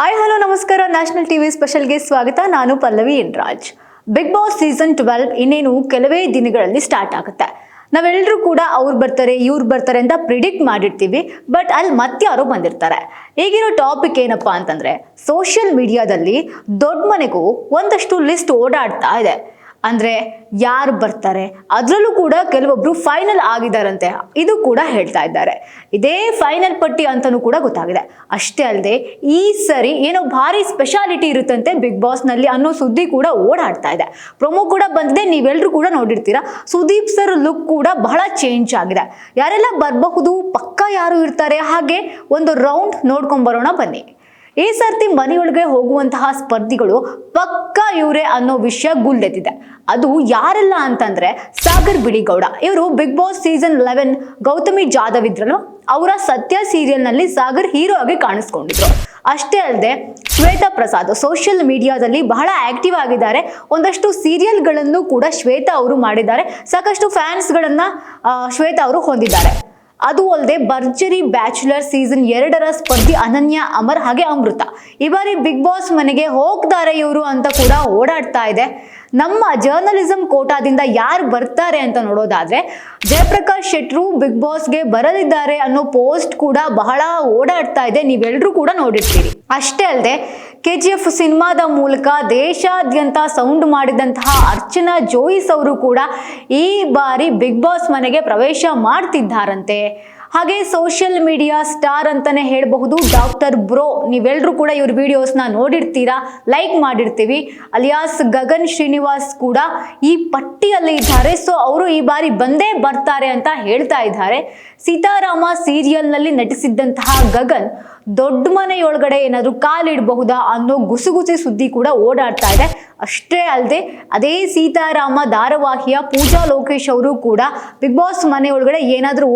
Hi hello ನಮಸ್ಕಾರ. National TV ಸ್ಪೆಷಲ್ಗೆ ಸ್ವಾಗತ. ನಾನು Pallavi N Raj. Bigg Boss season 12 ಇನ್ನೇನು ಕೆಲವೇ ದಿನಗಳಲ್ಲಿ ಸ್ಟಾರ್ಟ್ ಆಗುತ್ತೆ. ನಾವೆಲ್ಲರೂ ಕೂಡ ಅವ್ರು ಬರ್ತಾರೆ ಇವ್ರು ಬರ್ತಾರೆ ಅಂತ ಪ್ರಿಡಿಕ್ಟ್ ಮಾಡಿರ್ತೀವಿ. ಬಟ್ ಅಲ್ಲಿ ಮತ್ತೆ ಯಾರೋ ಬಂದಿರ್ತಾರೆ. ಈಗಿರೋ ಟಾಪಿಕ್ ಏನಪ್ಪಾ ಅಂತಂದ್ರೆ, ಸೋಷಿಯಲ್ ಮೀಡಿಯಾದಲ್ಲಿ ದೊಡ್ಡ ಮನೆಗೂ ಒಂದಷ್ಟು ಲಿಸ್ಟ್ ಓಡಾಡ್ತಾ ಇದೆ. ಅಂದ್ರೆ ಯಾರು ಬರ್ತಾರೆ, ಅದರಲ್ಲೂ ಕೂಡ ಕೆಲವೊಬ್ರು ಫೈನಲ್ ಆಗಿದಾರಂತೆ, ಇದು ಕೂಡ ಹೇಳ್ತಾ ಇದ್ದಾರೆ. ಇದೇ ಫೈನಲ್ ಪಟ್ಟಿ ಅಂತನೂ ಕೂಡ ಗೊತ್ತಾಗಿದೆ. ಅಷ್ಟೇ ಅಲ್ಲದೆ ಈ ಸರಿ ಏನೋ ಭಾರಿ ಸ್ಪೆಷಾಲಿಟಿ ಇರುತ್ತಂತೆ ಬಿಗ್ ಬಾಸ್ ನಲ್ಲಿ ಅನ್ನೋ ಸುದ್ದಿ ಕೂಡ ಓಡಾಡ್ತಾ ಇದೆ. ಪ್ರೊಮೋ ಕೂಡ ಬಂದಿದೆ, ನೀವೆಲ್ಲರೂ ಕೂಡ ನೋಡಿರ್ತೀರಾ. ಸುದೀಪ್ ಸರ್ ಲುಕ್ ಕೂಡ ಬಹಳ ಚೇಂಜ್ ಆಗಿದೆ. ಯಾರೆಲ್ಲ ಬರಬಹುದು, ಪಕ್ಕ ಯಾರು ಇರ್ತಾರೆ, ಹಾಗೆ ಒಂದು ರೌಂಡ್ ನೋಡ್ಕೊಂಡ್ ಬರೋಣ ಬನ್ನಿ. ಈ ಸರ್ತಿ ಮನೆಯೊಳಗೆ ಹೋಗುವಂತಹ ಸ್ಪರ್ಧಿಗಳು ಪಕ್ಕ ಇವರೇ ಅನ್ನೋ ವಿಷಯ ಗುಲ್ಲೆತ್ತಿದೆ. ಅದು ಯಾರೆಲ್ಲ ಅಂತಂದ್ರೆ, ಸಾಗರ್ ಬಿಳಿಗೌಡ. ಇವರು Bigg Boss season 11 Gautami Jadhav ಇದ್ರಲ್ವ, ಅವರ ಸತ್ಯ ಸೀರಿಯಲ್ ನಲ್ಲಿ ಸಾಗರ್ ಹೀರೋ ಆಗಿ ಕಾಣಿಸ್ಕೊಂಡಿದ್ರು. ಅಷ್ಟೇ ಅಲ್ಲದೆ ಶ್ವೇತಾ ಪ್ರಸಾದ್ ಸೋಷಿಯಲ್ ಮೀಡಿಯಾದಲ್ಲಿ ಬಹಳ ಆಕ್ಟಿವ್ ಆಗಿದ್ದಾರೆ. ಒಂದಷ್ಟು ಸೀರಿಯಲ್ಗಳನ್ನು ಕೂಡ ಶ್ವೇತಾ ಅವರು ಮಾಡಿದ್ದಾರೆ. ಸಾಕಷ್ಟು ಫ್ಯಾನ್ಸ್ ಗಳನ್ನ ಶ್ವೇತಾ ಅವರು ಹೊಂದಿದ್ದಾರೆ. ಅದು ಅಲ್ಲದೆ ಭರ್ಜರಿ ಬ್ಯಾಚುಲರ್ ಸೀಸನ್ 2 ಸ್ಪರ್ಧಿ ಅನನ್ಯ ಅಮರ್ ಹಾಗೆ ಅಮೃತ ಈ ಬಾರಿ ಬಿಗ್ ಬಾಸ್ ಮನೆಗೆ ಹೋಗ್ತಾರೆ ಇವರು ಅಂತ ಕೂಡ ಓಡಾಡ್ತಾ ಇದೆ. ನಮ್ಮ ಜರ್ನಲಿಸಂ ಕೋಟಾದಿಂದ ಯಾರು ಬರ್ತಾರೆ ಅಂತ ನೋಡೋದಾದ್ರೆ, ಜಯಪ್ರಕಾಶ್ ಶೆಟ್ರು ಬಿಗ್ ಬಾಸ್ಗೆ ಬರಲಿದ್ದಾರೆ ಅನ್ನೋ ಪೋಸ್ಟ್ ಕೂಡ ಬಹಳ ಓಡಾಡ್ತಾ ಇದೆ. ನೀವೆಲ್ಲರೂ ಕೂಡ ನೋಡಿರ್ತೀರಿ. ಅಷ್ಟೇ ಅಲ್ಲದೆ KGF ಸಿನಿಮಾದ ಮೂಲಕ ದೇಶಾದ್ಯಂತ ಸೌಂಡ್ ಮಾಡಿದಂತಹ ಅರ್ಚನಾ ಜೋಯಿಸ್ ಅವರು ಕೂಡ ಈ ಬಾರಿ ಬಿಗ್ ಬಾಸ್ ಮನೆಗೆ ಪ್ರವೇಶ ಮಾಡ್ತಿದ್ದಾರಂತೆ. ಹಾಗೆ ಸೋಷಿಯಲ್ ಮೀಡಿಯಾ ಸ್ಟಾರ್ ಅಂತಾನೆ ಹೇಳಬಹುದು ಡಾಕ್ಟರ್ ಬ್ರೋ. ನೀವೆಲ್ಲರೂ ಕೂಡ ಇವ್ರ ವಿಡಿಯೋಸ್ನ ನೋಡಿರ್ತೀರಾ, ಲೈಕ್ ಮಾಡಿರ್ತೀವಿ. ಅಲಿಯಾಸ್ ಗಗನ್ ಶ್ರೀನಿವಾಸ್ ಕೂಡ ಈ ಪಟ್ಟಿಯಲ್ಲಿ ಇದ್ದಾರೆ. ಸೊ ಅವರು ಈ ಬಾರಿ ಬಂದೇ ಬರ್ತಾರೆ ಅಂತ ಹೇಳ್ತಾ ಇದ್ದಾರೆ. ಸೀತಾರಾಮ ಸೀರಿಯಲ್ ನಲ್ಲಿ ನಟಿಸಿದ್ದಂತಹ ಗಗನ್ ದೊಡ್ಡ ಮನೆಯೊಳಗಡೆ ಏನಾದ್ರು ಕಾಲಿಡಬಹುದಾ ಅನ್ನೋ ಗುಸುಗುಸಿ ಸುದ್ದಿ ಕೂಡ ಓಡಾಡ್ತಾ ಇದೆ. ಅಷ್ಟೇ ಅಲ್ಲದೆ ಅದೇ ಸೀತಾರಾಮ ಧಾರಾವಾಹಿಯ ಪೂಜಾ ಲೋಕೇಶ್ ಅವರು ಕೂಡ ಬಿಗ್ ಬಾಸ್ ಮನೆಯೊಳಗಡೆ ಏನಾದ್ರೂ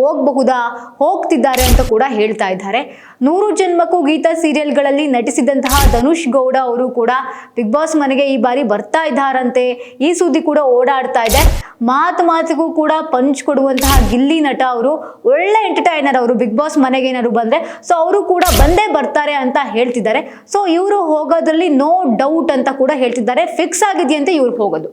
ಹೋಗ್ತಿದ್ದಾರೆ ಅಂತ ಕೂಡ ಹೇಳ್ತಾ ಇದ್ದಾರೆ. 100 ಜನ್ಮಕ್ಕೂ ಗೀತಾ ಸೀರಿಯಲ್ಗಳಲ್ಲಿ ನಟಿಸಿದಂತಹ ಧನುಷ್ ಗೌಡ ಅವರು ಕೂಡ ಬಿಗ್ ಬಾಸ್ ಮನೆಗೆ ಈ ಬಾರಿ ಬರ್ತಾ ಇದ್ದಾರಂತೆ. ಈ ಸುದ್ದಿ ಕೂಡ ಓಡಾಡ್ತಾ ಇದೆ. ಮಾತಿಗೂ ಕೂಡ ಪಂಚ್ ಕೊಡುವಂತಹ ಗಿಲ್ಲಿ ನಟ ಅವರು ಒಳ್ಳೆ ಎಂಟರ್ಟೈನರ್. ಅವರು ಬಿಗ್ ಬಾಸ್ ಮನೆಗೆ ಏನಾದ್ರು ಬಂದ್ರೆ ಸೊ ಅವರು ಕೂಡ ಬಂದೇ ಬರ್ತಾರೆ ಅಂತ ಹೇಳ್ತಿದ್ದಾರೆ. ಸೊ ಇವರು ಹೋಗೋದ್ರಲ್ಲಿ ನೋ ಡೌಟ್ ಅಂತ ಕೂಡ ಹೇಳ್ತಿದ್ದಾರೆ. ಫಿಕ್ಸ್ ಆಗಿದೆಯಂತೆ ಇವ್ರು ಹೋಗೋದು.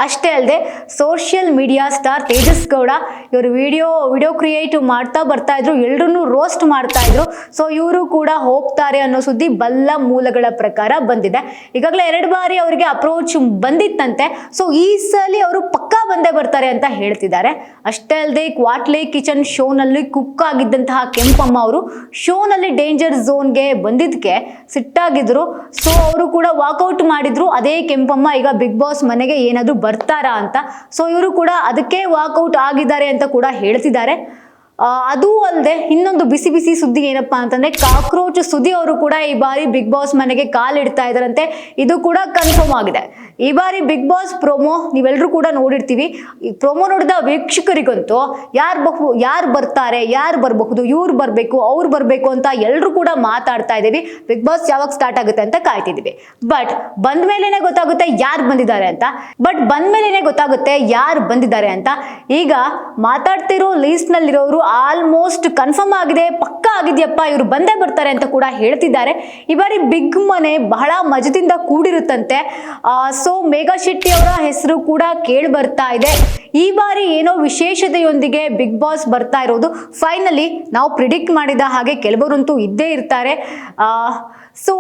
ಅಷ್ಟೇ ಅಲ್ಲದೆ social media star Tejas Gowda ಇವರು ವಿಡಿಯೋ ಕ್ರಿಯೇಟ್ ಮಾಡ್ತಾ ಬರ್ತಾ ಇದ್ರು, ಎಲ್ಲರನ್ನೂ ರೋಸ್ಟ್ ಮಾಡ್ತಾ ಇದ್ರು. ಸೊ ಇವರು ಕೂಡ ಹೋಗ್ತಾರೆ ಅನ್ನೋ ಸುದ್ದಿ ಬಲ್ಲ ಮೂಲಗಳ ಪ್ರಕಾರ ಬಂದಿದೆ. ಈಗಾಗಲೇ 2 ಬಾರಿ ಅವರಿಗೆ ಅಪ್ರೋಚ್ ಬಂದಿತ್ತಂತೆ. ಸೊ ಈ ಸಲ ಅವರು ಪಕ್ಕಾ ಬಂದೇ ಬರ್ತಾರೆ ಅಂತ ಹೇಳ್ತಿದ್ದಾರೆ. ಅಷ್ಟೇ ಅಲ್ಲದೆ ಕ್ವಾಟ್ಲೆ ಕಿಚನ್ ಶೋನಲ್ಲಿ ಕುಕ್ ಆಗಿದ್ದಂತಹ ಕೆಂಪಮ್ಮ ಅವರು ಶೋನಲ್ಲಿ ಡೇಂಜರ್ ಝೋನ್ಗೆ ಬಂದಿದ್ದಕ್ಕೆ ಸಿಟ್ಟಾಗಿದ್ರು. ಸೊ ಅವರು ಕೂಡ ವಾಕೌಟ್ ಮಾಡಿದ್ರು. ಅದೇ ಕೆಂಪಮ್ಮ ಈಗ ಬಿಗ್ ಬಾಸ್ ಮನೆಗೆ ಏನಾದ್ರು ಬರ್ತಾರಾ ಅಂತ. ಸೊ ಇವರು ಕೂಡ ಅದಕ್ಕೆ ವಾಕೌಟ್ ಆಗಿದ್ದಾರೆ ಅಂತ ಕೂಡ ಹೇಳ್ತಿದ್ದಾರೆ. ಅದು ಅಲ್ಲದೆ ಇನ್ನೊಂದು ಬಿಸಿ ಬಿಸಿ ಸುದ್ದಿ ಏನಪ್ಪಾ ಅಂತಂದ್ರೆ, ಕಾಕ್ರೋಚ್ ಸುದ್ದಿ ಅವರು ಕೂಡ ಈ ಬಾರಿ ಬಿಗ್ ಬಾಸ್ ಮನೆಗೆ ಕಾಲಿಡ್ತಾ ಇದಾರಂತೆ. ಇದು ಕೂಡ ಕನ್ಫರ್ಮ್ ಆಗಿದೆ. ಈ ಬಾರಿ ಬಿಗ್ ಬಾಸ್ ಪ್ರೋಮೋ ನೀವೆಲ್ಲರೂ ಕೂಡ ನೋಡಿರ್ತೀವಿ. ಈ ಪ್ರೋಮೋ ನೋಡಿದ ವೀಕ್ಷಕರಿಗಂತೂ ಯಾರು ಬರ್ತಾರೆ, ಯಾರು ಬರಬಹುದು, ಇವ್ರು ಬರ್ಬೇಕು, ಅವ್ರು ಬರ್ಬೇಕು ಅಂತ ಎಲ್ಲರೂ ಕೂಡ ಮಾತಾಡ್ತಾ ಇದೀವಿ. ಬಿಗ್ ಬಾಸ್ ಯಾವಾಗ ಸ್ಟಾರ್ಟ್ ಆಗುತ್ತೆ ಅಂತ ಕಾಯ್ತಿದೀವಿ. ಬಟ್ ಬಂದ ಮೇಲೆನೆ ಗೊತ್ತಾಗುತ್ತೆ ಯಾರು ಬಂದಿದ್ದಾರೆ ಅಂತ. ಈಗ ಮಾತಾಡ್ತಿರೋ ಲಿಸ್ಟ್ ನಲ್ಲಿರೋರು ಆಲ್ಮೋಸ್ಟ್ ಕನ್ಫರ್ಮ್ ಆಗಿದೆ, ಪಕ್ಕಾ ಆಗಿದೆಯಪ್ಪ, ಇವರು ಬಂದೇ ಬರ್ತಾರೆ ಅಂತ ಕೂಡ ಹೇಳ್ತಿದ್ದಾರೆ. ಈ ಬಾರಿ ಬಿಗ್ ಮನೆ ಬಹಳ ಮಜದಿಂದ ಕೂಡಿರುತ್ತಂತೆ. ಸೊ ಮೇಘಾ ಶೆಟ್ಟಿ ಅವರ ಹೆಸರು ಕೂಡ ಕೇಳಿ ಬರ್ತಾ ಇದೆ. ಈ ಬಾರಿ ಏನೋ ವಿಶೇಷತೆಯೊಂದಿಗೆ ಬಿಗ್ ಬಾಸ್ ಬರ್ತಾ ಇರೋದು. ಫೈನಲಿ ನಾವು ಪ್ರಿಡಿಕ್ಟ್ ಮಾಡಿದ ಹಾಗೆ ಕೆಲವರಂತೂ ಇದ್ದೇ ಇರ್ತಾರೆ. ಸೊ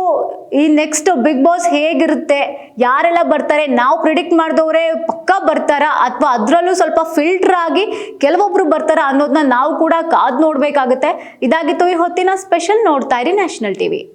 ಈ ನೆಕ್ಸ್ಟ್ ಬಿಗ್ ಬಾಸ್ ಹೇಗಿರುತ್ತೆ, ಯಾರೆಲ್ಲ ಬರ್ತಾರೆ, ನಾವು ಪ್ರಿಡಿಕ್ಟ್ ಮಾಡಿದವರೇ ಪಕ್ಕಾ ಬರ್ತಾರಾ ಅಥವಾ ಅದರಲ್ಲೂ ಸ್ವಲ್ಪ ಫಿಲ್ಟರ್ ಆಗಿ ಕೆಲವೊಬ್ರು ಬರ್ತಾರಾ ಅನ್ನೋದನ್ನ ನಾವು ಕೂಡ ಕಾದ್ ನೋಡ್ಬೇಕಾಗುತ್ತೆ. ಇದಾಗಿತ್ತು ಈ ಹೊತ್ತಿನ ಸ್ಪೆಷಲ್. ನೋಡ್ತಾ ಇರಿ ನ್ಯಾಷನಲ್ ಟಿವಿ.